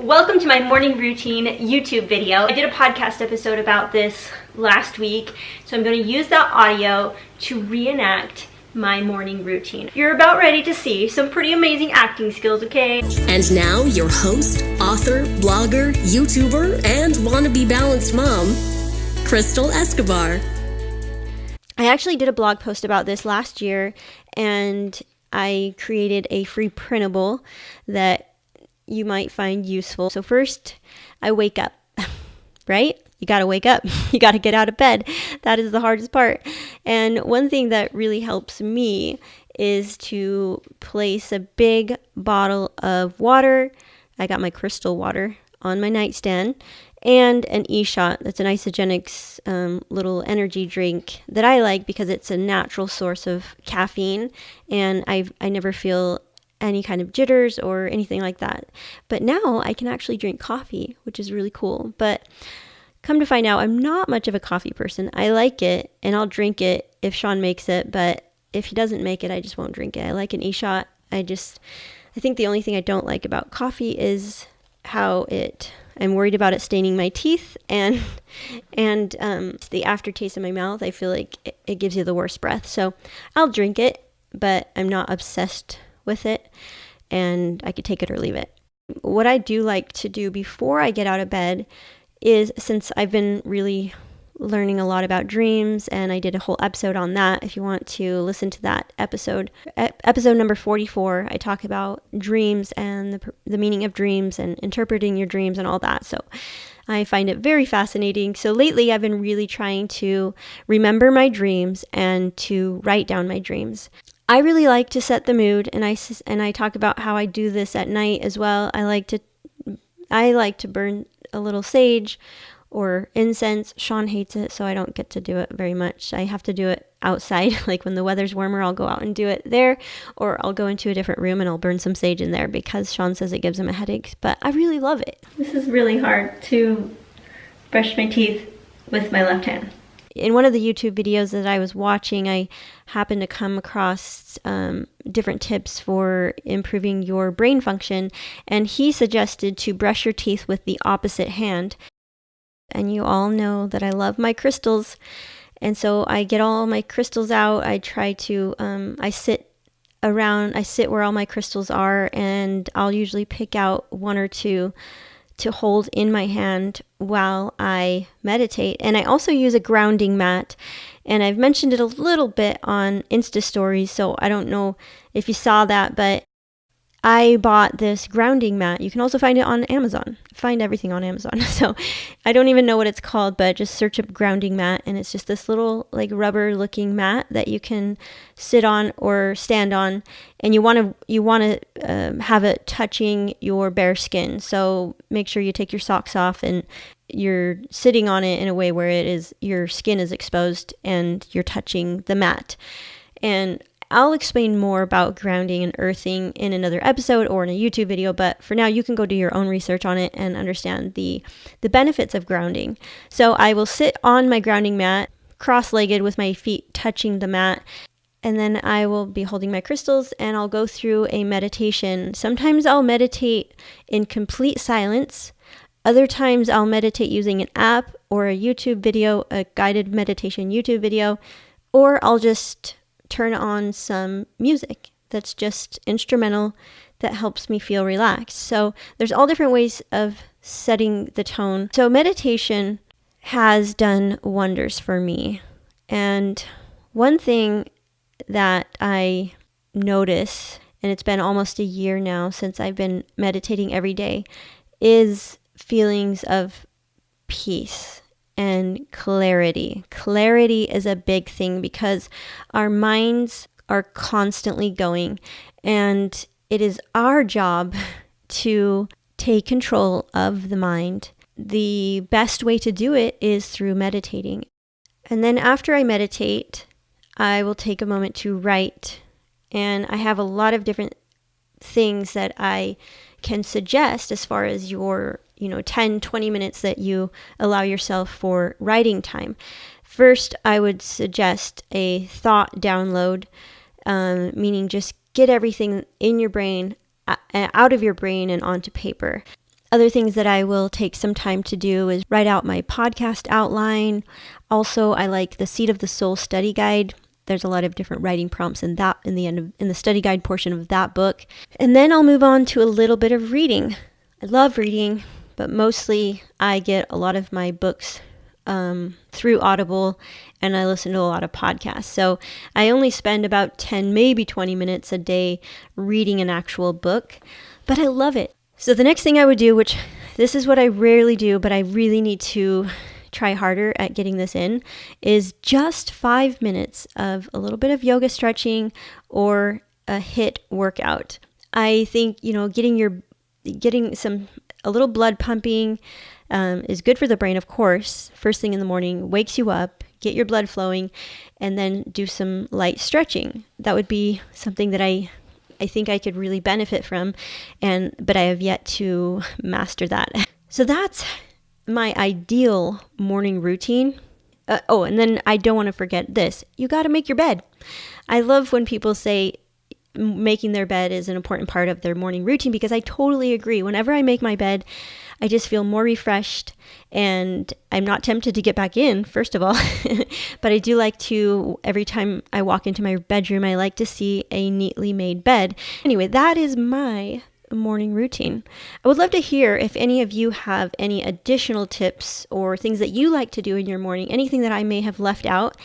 Welcome to my morning routine YouTube video. I did a podcast episode about this last week, so I'm going to use that audio to reenact my morning routine. You're about ready to see some pretty amazing acting skills, okay? And now your host, author, blogger, YouTuber, and wannabe balanced mom, Crystal Escobar. I actually did a blog post about this last year, and I created a free printable that you might find useful. So first, I wake up, right? You got to wake up. You got to get out of bed. That is the hardest part. And one thing that really helps me is to place a big bottle of water. I got my crystal water on my nightstand, and an e-shot. That's an Isogenics little energy drink that I like because it's a natural source of caffeine, and I never feel any kind of jitters or anything like that. But now I can actually drink coffee, which is really cool. But come to find out, I'm not much of a coffee person. I like it, and I'll drink it if Sean makes it, but if he doesn't make it, I just won't drink it. I like an e-shot. I think the only thing I don't like about coffee is how I'm worried about it staining my teeth, and the aftertaste in my mouth. I feel like it gives you the worst breath. So I'll drink it, but I'm not obsessed with it, and I could take it or leave it. What I do like to do before I get out of bed is, since I've been really learning a lot about dreams, and I did a whole episode on that. If you want to listen to that episode number 44, I talk about dreams and the meaning of dreams and interpreting your dreams and all that. So I find it very fascinating. So lately I've been really trying to remember my dreams and to write down my dreams. I really like to set the mood, and I talk about how I do this at night as well. I like to burn a little sage or incense. Sean hates it, so I don't get to do it very much. I have to do it outside. Like when the weather's warmer, I'll go out and do it there, or I'll go into a different room and I'll burn some sage in there because Sean says it gives him a headache, but I really love it. This is really hard to brush my teeth with my left hand. In one of the YouTube videos that I was watching, I happened to come across different tips for improving your brain function, and he suggested to brush your teeth with the opposite hand. And you all know that I love my crystals, and so I get all my crystals out. I try to, I sit where all my crystals are, and I'll usually pick out one or two to hold in my hand while I meditate. And I also use a grounding mat, and I've mentioned it a little bit on Insta stories, so I don't know if you saw that, but I bought this grounding mat. You can also find it on Amazon. Find everything on Amazon. So I don't even know what it's called, but just search up grounding mat, and it's just this little like rubber looking mat that you can sit on or stand on, and you want to have it touching your bare skin. So make sure you take your socks off and you're sitting on it in a way where your skin is exposed and you're touching the mat. And I'll explain more about grounding and earthing in another episode or in a YouTube video, but for now you can go do your own research on it and understand the benefits of grounding. So I will sit on my grounding mat, cross-legged with my feet touching the mat, and then I will be holding my crystals, and I'll go through a meditation. Sometimes I'll meditate in complete silence. Other times I'll meditate using an app or a YouTube video, a guided meditation YouTube video, or I'll just turn on some music that's just instrumental that helps me feel relaxed. So there's all different ways of setting the tone. So meditation has done wonders for me. And one thing that I notice, and it's been almost a year now since I've been meditating every day, is feelings of peace and clarity. Clarity is a big thing because our minds are constantly going, and it is our job to take control of the mind. The best way to do it is through meditating. And then after I meditate, I will take a moment to write, and I have a lot of different things that I can suggest as far as your 10, 20 minutes that you allow yourself for writing time. First, I would suggest a thought download, meaning just get everything in your brain, out of your brain and onto paper. Other things that I will take some time to do is write out my podcast outline. Also, I like the Seed of the Soul study guide. There's a lot of different writing prompts in the study guide portion of that book. And then I'll move on to a little bit of reading. I love reading, but mostly I get a lot of my books through Audible, and I listen to a lot of podcasts. So I only spend about 10, maybe 20 minutes a day reading an actual book, but I love it. So the next thing I would do, which this is what I rarely do, but I really need to try harder at getting this in, is just 5 minutes of a little bit of yoga stretching or a HIIT workout. I think, getting a little blood pumping is good for the brain, of course. First thing in the morning, wakes you up, get your blood flowing, and then do some light stretching. That would be something that I think I could really benefit from, but I have yet to master that. So that's my ideal morning routine. And then I don't want to forget this. You got to make your bed. I love when people say making their bed is an important part of their morning routine, because I totally agree. Whenever I make my bed, I just feel more refreshed, and I'm not tempted to get back in, first of all, but I do like to, every time I walk into my bedroom, I like to see a neatly made bed. Anyway, that is my morning routine. I would love to hear if any of you have any additional tips or things that you like to do in your morning, anything that I may have left out.